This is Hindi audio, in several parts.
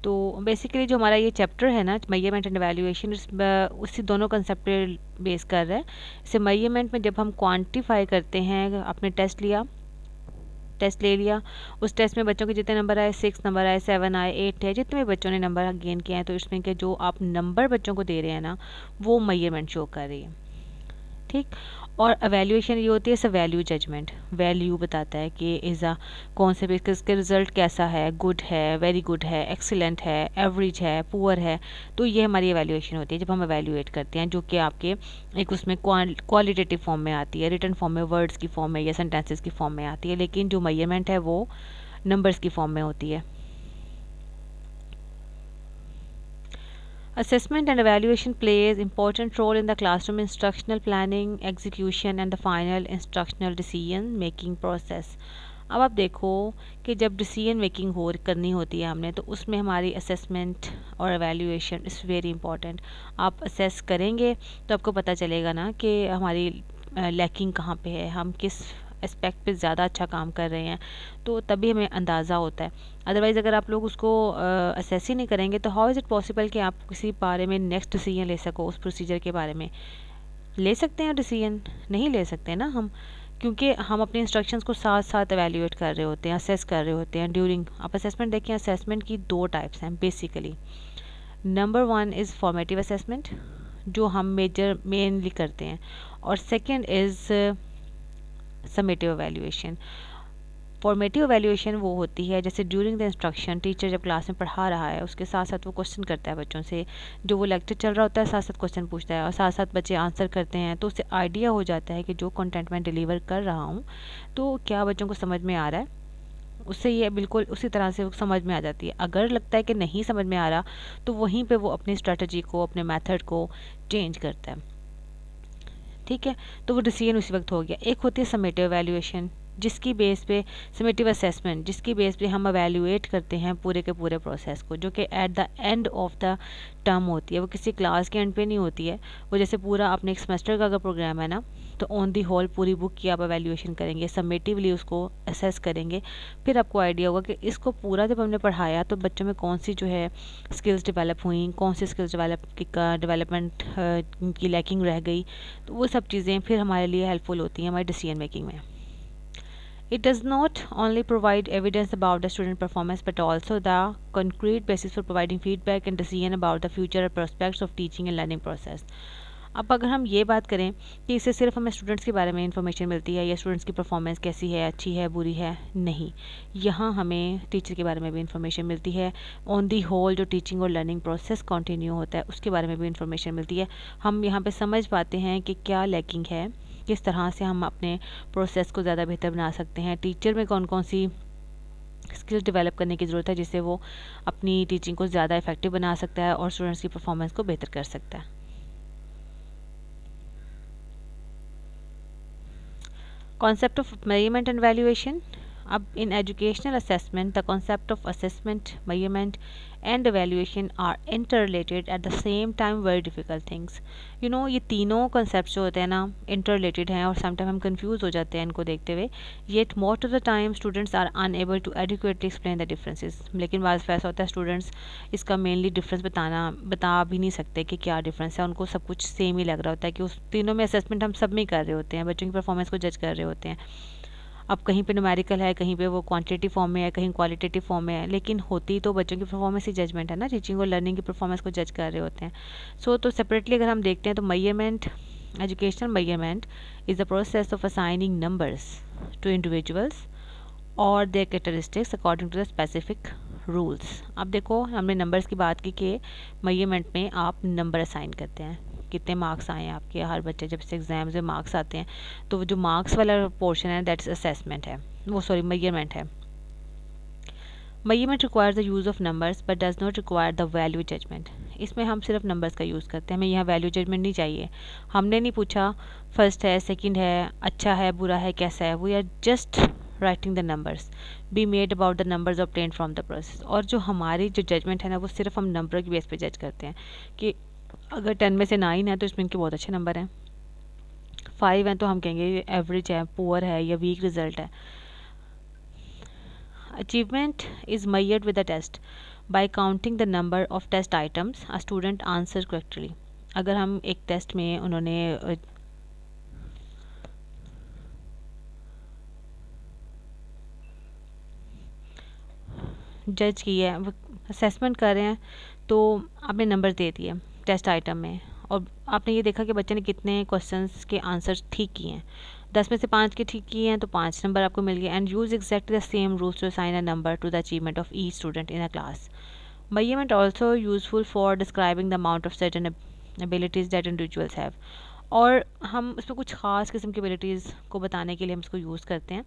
तो बेसिकली जो हमारा ये चैप्टर है ना, मेजरमेंट एंड एवेल्यूएशन, उसी दोनों कंसेप्ट पे बेस कर रहा है। जैसे मेजरमेंट में जब हम क्वांटिफाई करते हैं, आपने टेस्ट ले लिया, उस टेस्ट में बच्चों के जितने नंबर आए, 6 नंबर आए, 7 आए, 8 है, जितने भी बच्चों ने नंबर गेन किए हैं, तो इसमें के जो आप नंबर बच्चों को दे रहे हैं ना, वो मेजरमेंट शो कर रही है, ठीक। और एवेल्यूएशन ये होती है ऐसा वैल्यू जजमेंट, वैल्यू बताता है कि इज़ा कौन से भी किसके रिजल्ट कैसा है, गुड है, वेरी गुड है, एक्सीलेंट है, एवरेज है, पुअर है। तो ये हमारी एवेल्यूएशन होती है जब हम एवेल्यूएट करते हैं, जो कि आपके एक उसमें क्वालिटेटिव फॉर्म में आती है, रिटन फॉर्म में, वर्ड्स की फॉर्म में या सेंटेंसेस की फॉर्म में आती है, लेकिन जो मेजरमेंट है वो नंबर्स की फॉर्म में होती है। Assessment and evaluation plays important role in the classroom instructional planning, execution and the final instructional decision making process. अब आप देखो कि जब डिसीजन मेकिंग करनी होती है हमने, तो उसमें हमारी असेसमेंट और एवेल्यूएशन इज़ वेरी इंपॉर्टेंट। आप असेस करेंगे तो आपको पता चलेगा ना कि हमारी लैकिंग कहाँ पे है, हम किस एस्पेक्ट पे ज़्यादा अच्छा काम कर रहे हैं, तो तभी हमें अंदाज़ा होता है। अदरवाइज़ अगर आप लोग उसको असेस ही नहीं करेंगे, तो हाउ इज़ इट पॉसिबल कि आप किसी बारे में नेक्स्ट डिसीजन ले सको, उस प्रोसीजर के बारे में ले सकते हैं डिसीजन? नहीं ले सकते ना हम, क्योंकि हम अपने इंस्ट्रक्शंस को साथ साथ एवेल्यूएट कर रहे होते हैं, असेस कर रहे होते हैं ड्यूरिंग। आप असेसमेंट देखिए, असेसमेंट की 2 टाइप्स हैं basically. Number 1 is formative assessment, जो हम मेनली करते हैं, और second is summative evaluation. Formative evaluation वो होती है जैसे ड्यूरिंग द इंस्ट्रक्शन, टीचर जब क्लास में पढ़ा रहा है, उसके साथ साथ वो क्वेश्चन करता है बच्चों से, जो वो लेक्चर चल रहा होता है साथ साथ क्वेश्चन पूछता है, और साथ साथ बच्चे आंसर करते हैं, तो उससे आइडिया हो जाता है कि जो कंटेंट मैं डिलीवर कर रहा हूँ तो क्या बच्चों को समझ में आ रहा है। उससे ये बिल्कुल उसी तरह से समझ में आ जाती है। अगर लगता है कि नहीं समझ में आ रहा, तो वहीं पे वो अपनी स्ट्रेटजी को, अपने मेथड को चेंज करता है, ठीक है। तो वो डिसीजन उसी वक्त हो गया। एक होती है समेटिव एवेल्यूएशन, जिसकी बेस पे, समेटिव असेसमेंट, जिसकी बेस पे हम एवेल्यूएट करते हैं पूरे के पूरे प्रोसेस को, जो कि at the end of the term होती है। वो किसी क्लास के एंड पे नहीं होती है, वो जैसे पूरा अपने एक सेमेस्टर का अगर प्रोग्राम है ना, तो ऑन दी होल पूरी बुक की आप एवेल्यूएशन करेंगे, समेटिवली उसको असेस करेंगे, फिर आपको आइडिया होगा कि इसको पूरा जब हमने पढ़ाया तो बच्चों में कौन सी जो है स्किल्स डेवलप हुई, कौन सी स्किल्स डेवलपमेंट की लैकिंग रह गई। तो वो सब चीज़ें फिर हमारे लिए हेल्पफुल होती हैं हमारी डिसीजन मेकिंग में। It does not only provide evidence about the student performance but also the concrete basis for providing feedback and decision about the future prospects of teaching and learning process. अब अगर हम ये बात करें कि इससे सिर्फ हमें स्टूडेंट्स के बारे में इंफॉर्मेशन मिलती है या स्टूडेंट्स की परफॉर्मेंस कैसी है, अच्छी है, बुरी है, नहीं, यहाँ हमें टीचर के बारे में भी इंफॉर्मेशन मिलती है। ऑन दी होल जो टीचिंग और लर्निंग प्रोसेस कंटिन्यू होता है उसके बारे में भी इंफॉर्मेशन मिलती है। हम यहाँ पे समझ पाते हैं कि क्या लैकिंग है, किस तरह से हम अपने प्रोसेस को ज़्यादा बेहतर बना सकते हैं, टीचर में कौन कौन सी स्किल्स डेवलप करने की ज़रूरत है जिससे वो अपनी टीचिंग को ज़्यादा इफेक्टिव बना सकता है और स्टूडेंट्स की परफॉर्मेंस को बेहतर कर सकता है। Concept of measurement and evaluation. अब in educational assessment, the concept of assessment, measurement and evaluation are interrelated at the same time, very difficult things. You know, ये तीनों concepts जो होते हैं ना interrelated हैं और sometimes हम confuse हो जाते हैं इनको देखते हुए, yet most of the time students are unable to adequately explain the differences. लेकिन बात ऐसा होता है students इसका mainly difference बता भी नहीं सकते कि क्या difference है, उनको सब कुछ सेम ही लग रहा होता है कि उस तीनों में assessment हम सब में कर रहे होते हैं, बच्चों की performance को जज कर रहे होते हैं। अब कहीं पे न्यूमेरिकल है, कहीं पे वो क्वांटिटेटिव फॉर्म में है, कहीं क्वालिटेटिव फॉर्म में है, लेकिन होती तो बच्चों की परफॉर्मेंस ही जजमेंट है ना, टीचिंग और लर्निंग की परफॉर्मेंस को जज कर रहे होते हैं। तो सेपरेटली अगर हम देखते हैं तो measurement, educational measurement is the process of assigning numbers to individuals और their characteristics according to the specific rules. अब देखो, हमने नंबर्स की बात की कि मेजरमेंट में आप नंबर असाइन करते हैं, कितने मार्क्स आए हैं आपके, हर बच्चे जब से एग्जाम्स में मार्क्स आते हैं, तो जो मार्क्स वाला पोर्शन है दैट्स असेसमेंट है, वो सॉरी मेजरमेंट है। Measurement requires the use of numbers but does not require the value judgement. इसमें हम सिर्फ नंबर्स का यूज़ करते हैं, हमें यहाँ वैल्यू जजमेंट नहीं चाहिए। हमने नहीं पूछा फर्स्ट है, सेकंड है, अच्छा है, बुरा है, कैसा है, we are just writing the numbers be made about the numbers obtained from the process. और जो हमारी जो जजमेंट है ना, वो सिर्फ हम नंबर की बेस पे जज करते हैं कि अगर 10 में से 9 है तो इसमें इनके बहुत अच्छे नंबर हैं, 5 हैं तो हम कहेंगे एवरेज है, पुअर है या वीक रिजल्ट है। Achievement is measured with a test. By counting the number of test items a student answer correctly. अगर हम एक टेस्ट में उन्होंने जज किया है, असेसमेंट कर रहे हैं, तो आपने नंबर दे दिए टेस्ट आइटम में और आपने ये देखा कि बच्चे ने कितने क्वेश्चंस के आंसर्स ठीक किए हैं, 10 में से 5 के ठीक किए हैं तो 5 नंबर आपको मिल गए। And use exactly the same rules to assign a number to the achievement of each student in a class. Measurement also useful for describing the amount of certain abilities that individuals have. और हम इसमें कुछ ख़ास किस्म की एबिलिटीज़ को बताने के लिए हम इसको यूज़ करते हैं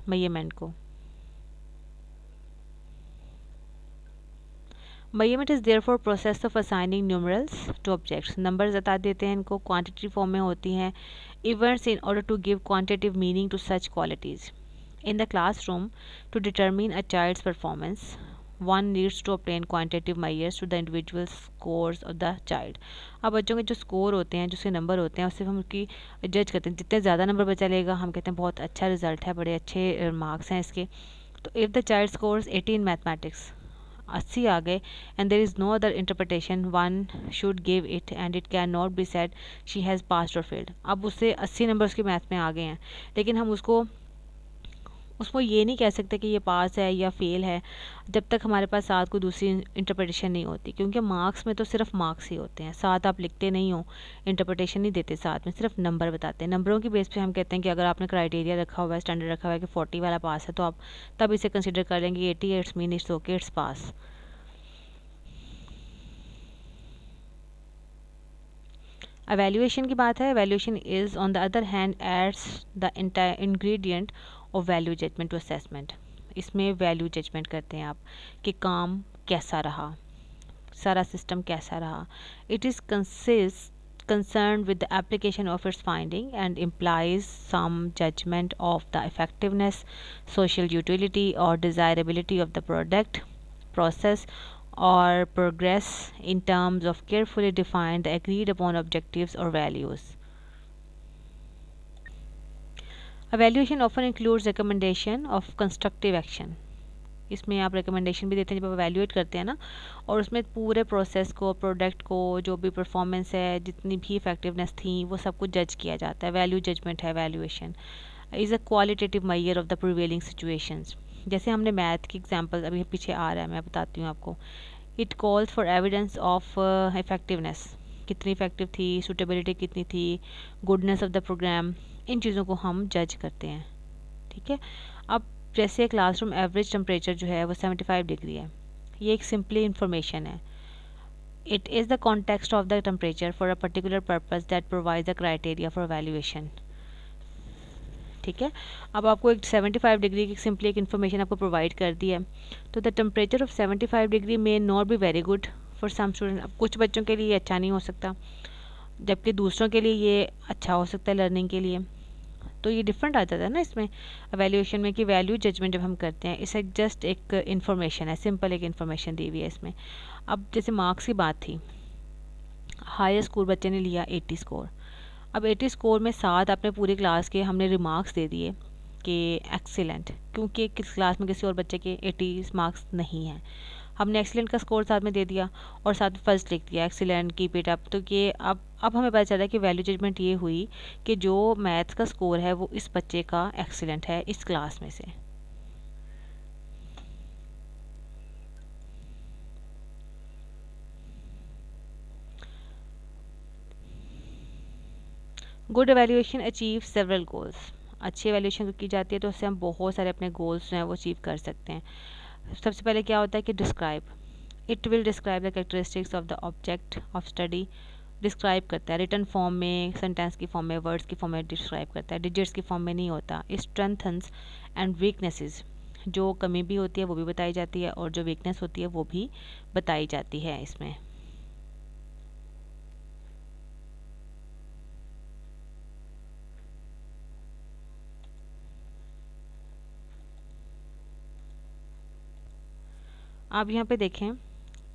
मेजरमेंट को। Measurement is therefore process of assigning numerals to objects. Numbers बता देते हैं, इनको क्वांटिटी फॉर्म में होती हैं events in order to give quantitative meaning to such qualities. In the classroom to determine a child's performance one needs to obtain quantitative measures to the individual scores of the child। अब बच्चों के जो स्कोर होते हैं, जो उसके नंबर होते हैं, उससे हम उसकी जज करते हैं। जितने ज़्यादा नंबर बचा लेगा हम कहते हैं बहुत अच्छा रिजल्ट है, बड़े अच्छे मार्क्स हैं इसके। तो if the child scores 80 in mathematics, 80 आ गए, and there is no other interpretation one should give it and it can not be said she has passed or failed. अब उससे 80 नंबर उसके मैथ में आ गए हैं, लेकिन हम उसको ये नहीं कह सकते कि ये पास है या फेल है जब तक हमारे पास साथ कोई दूसरी इंटरप्रिटेशन नहीं होती, क्योंकि मार्क्स में तो सिर्फ मार्क्स ही होते हैं, साथ आप लिखते नहीं हो, इंटरप्रिटेशन नहीं देते, साथ में सिर्फ नंबर बताते हैं। नंबरों की बेस पे हम कहते हैं कि अगर आपने क्राइटेरिया रखा हुआ है, स्टैंडर्ड रखा हुआ है कि 40 वाला पास है, तो आप तब इसे कंसिडर कर लेंगे 80 it's mean it's okay, it's pass. Evaluation की बात है। Evaluation is on the other hand adds the ingredient of value judgement to assessment. इसमें वैल्यू जजमेंट करते हैं आप कि काम कैसा रहा, सारा सिस्टम कैसा रहा। It is concerned with the application of its finding and implies some judgment of the effectiveness, social utility or desirability of the product, process or progress in terms of carefully defined agreed upon objectives or values. Evaluation often includes recommendation of constructive action। इसमें आप रिकमेंडेशन भी देते हैं जब आप एवेल्यूएट करते हैं ना, और उसमें पूरे प्रोसेस को, प्रोडक्ट को, जो भी परफॉर्मेंस है, जितनी भी इफेक्टिवनेस थी, वो सब कुछ जज किया जाता है। वैल्यू जजमेंट है evaluation. Is a qualitative measure of the prevailing situations. जैसे हमने मैथ की एग्जांपल अभी पीछे आ रहा है, मैं बताती हूँ आपको। It calls for evidence of effectiveness, कितनी इफेक्टिव थी, सूटेबिलिटी कितनी थी, गुडनेस ऑफ द प्रोग्राम, इन चीज़ों को हम जज करते हैं। ठीक है। अब जैसे क्लासरूम एवरेज टेम्परेचर जो है वो 75 डिग्री है, ये एक सिंपली इंफॉर्मेशन है। It is the context of the temperature for a particular purpose that provide the criteria for valuation. ठीक है। अब आपको एक 75 डिग्री की सिंपली एक इन्फॉर्मेशन आपको प्रोवाइड कर दी है, तो the temperature of 75 degree may not be very good for some student. अब कुछ बच्चों के लिए अच्छा नहीं हो सकता, जबकि दूसरों के लिए ये अच्छा हो सकता है लर्निंग के लिए। तो ये डिफरेंट आ जाता है ना इसमें एवेल्यूएशन में, कि वैल्यू जजमेंट जब हम करते हैं, इसे जस्ट एक इन्फॉर्मेशन है, सिंपल एक इन्फॉर्मेशन दी हुई है इसमें। अब जैसे मार्क्स की बात थी, हायर स्कूल बच्चे ने लिया 80 स्कोर। अब 80 स्कोर में साथ अपने पूरी क्लास के हमने रिमार्क्स दे दिए कि एक्सीलेंट, क्योंकि किस क्लास में किसी और बच्चे के 80 मार्क्स नहीं हैं, हमने एक्सीलेंट का स्कोर साथ में दे दिया और साथ में फर्स्ट लिख दिया, एक्सीलेंट, कीप इट अप। तो ये अब हमें पता चला है कि वैल्यू जजमेंट ये हुई कि जो मैथ्स का स्कोर है वो इस बच्चे का एक्सीलेंट है इस क्लास में से। Good evaluation achieve several goals. अच्छी एवेल्यूएशन की जाती है तो उससे हम बहुत सारे अपने गोल्स जो हैं वो अचीव कर सकते हैं। सबसे पहले क्या होता है कि describe, it will describe the characteristics of the object of study. Describe करता है रिटर्न फॉर्म में, सेंटेंस की फॉर्म में, वर्ड्स की फॉर्म में डिस्क्राइब करता है, डिजिट्स की फॉर्म में नहीं होता। स्ट्रेंथन्स एंड वीकनेसेस, जो कमी भी होती है वो भी बताई जाती है और जो वीकनेस होती है वो भी बताई जाती है इसमें। आप यहाँ पे देखें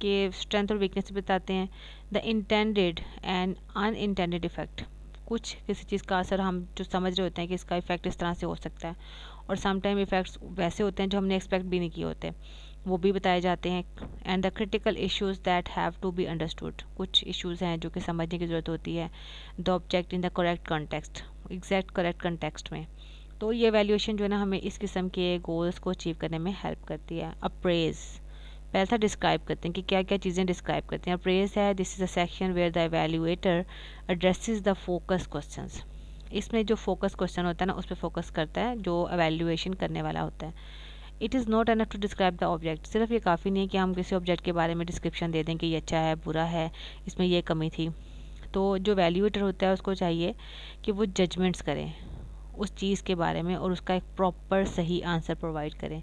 कि स्ट्रेंथ और वीकनेस बताते हैं। The intended and unintended effect, कुछ किसी चीज़ का असर हम जो समझ रहे होते हैं कि इसका इफेक्ट इस तरह से हो सकता है, और समटाइम इफेक्ट्स वैसे होते हैं जो हमने एक्सपेक्ट भी नहीं किए होते। वो भी बताए जाते हैं। And the critical issues that have to be understood, कुछ इश्यूज हैं जो कि समझने की ज़रूरत होती है। The object in the correct context, exact correct context में। तो ये वैल्यूएशन जो है ना हमें इस किस्म के गोल्स को अचीव करने में हेल्प करती है। अप्रेज, पहले था डिस्क्राइब करते हैं कि क्या क्या चीज़ें डिस्क्राइब करते हैं। अप्रेज है, this is a section where the evaluator addresses the focus questions. इसमें जो फोकस क्वेश्चन होता है ना उस पर फोकस करता है जो एवेल्यूएशन करने वाला होता है। It is not enough to describe the object, सिर्फ ये काफ़ी नहीं है कि हम किसी ऑब्जेक्ट के बारे में डिस्क्रिप्शन दे दें कि ये अच्छा है बुरा है, इसमें ये कमी थी। तो जो वैल्यूएटर होता है उसको चाहिए कि वो जजमेंट्स करें उस चीज़ के बारे में और उसका एक प्रॉपर सही आंसर प्रोवाइड करें।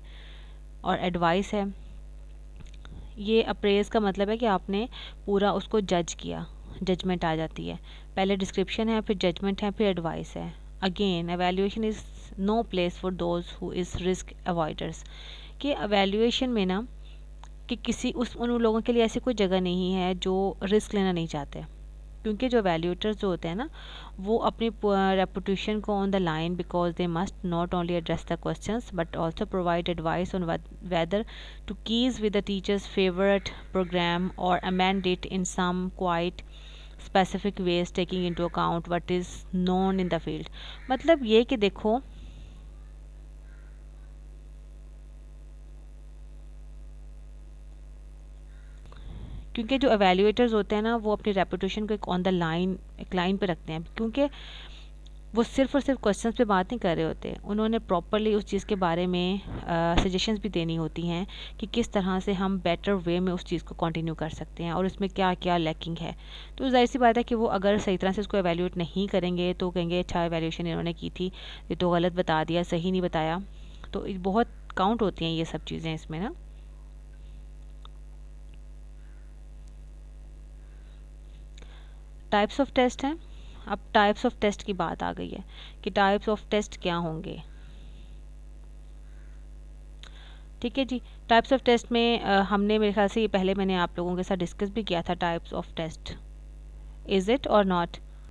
और एडवाइस है, ये अप्रेज का मतलब है कि आपने पूरा उसको जज किया, जजमेंट आ जाती है। पहले डिस्क्रिप्शन है, फिर जजमेंट है, फिर एडवाइस है। Again evaluation is no place for those who is risk avoiders, कि एवेल्यूएशन में ना कि किसी उन लोगों के लिए ऐसी कोई जगह नहीं है जो रिस्क लेना नहीं चाहते। क्योंकि जो वैल्यूएटर्स जो होते हैं ना वो अपनी रेपुटेशन को on the line, because they must not only address the questions but also provide advice on whether to keys with the teacher's favourite programme or amend it in some quite specific ways taking into account what is known in the field. मतलब ये कि देखो क्योंकि जो एवेल्यूएटर्स होते हैं ना वो अपनी रेपुटेशन को एक ऑन द लाइन, एक लाइन पे रखते हैं, क्योंकि वो सिर्फ और सिर्फ क्वेश्चंस पे बात नहीं कर रहे होते, उन्होंने प्रॉपरली उस चीज़ के बारे में सजेशंस भी देनी होती हैं कि किस तरह से हम बेटर वे में उस चीज़ को कंटिन्यू कर सकते हैं और उसमें क्या क्या लैकिंग है। तो जाहिर सी बात है कि वो अगर सही तरह से उसको एवेल्यूएट नहीं करेंगे तो कहेंगे अच्छा एवेल्यूएशन इन्होंने की थी, ये तो गलत बता दिया, सही नहीं बताया। तो बहुत काउंट होती हैं ये सब चीज़ें इसमें ना। टाइप्स ऑफ टेस्ट हैं। अब टाइप्स ऑफ टेस्ट की बात आ गई है कि टाइप्स ऑफ टेस्ट क्या होंगे। ठीक है जी, टाइप्स ऑफ टेस्ट में हमने मेरे ख्याल से ये पहले मैंने आप लोगों के साथ डिस्कस भी किया था types of test, is it और नॉट।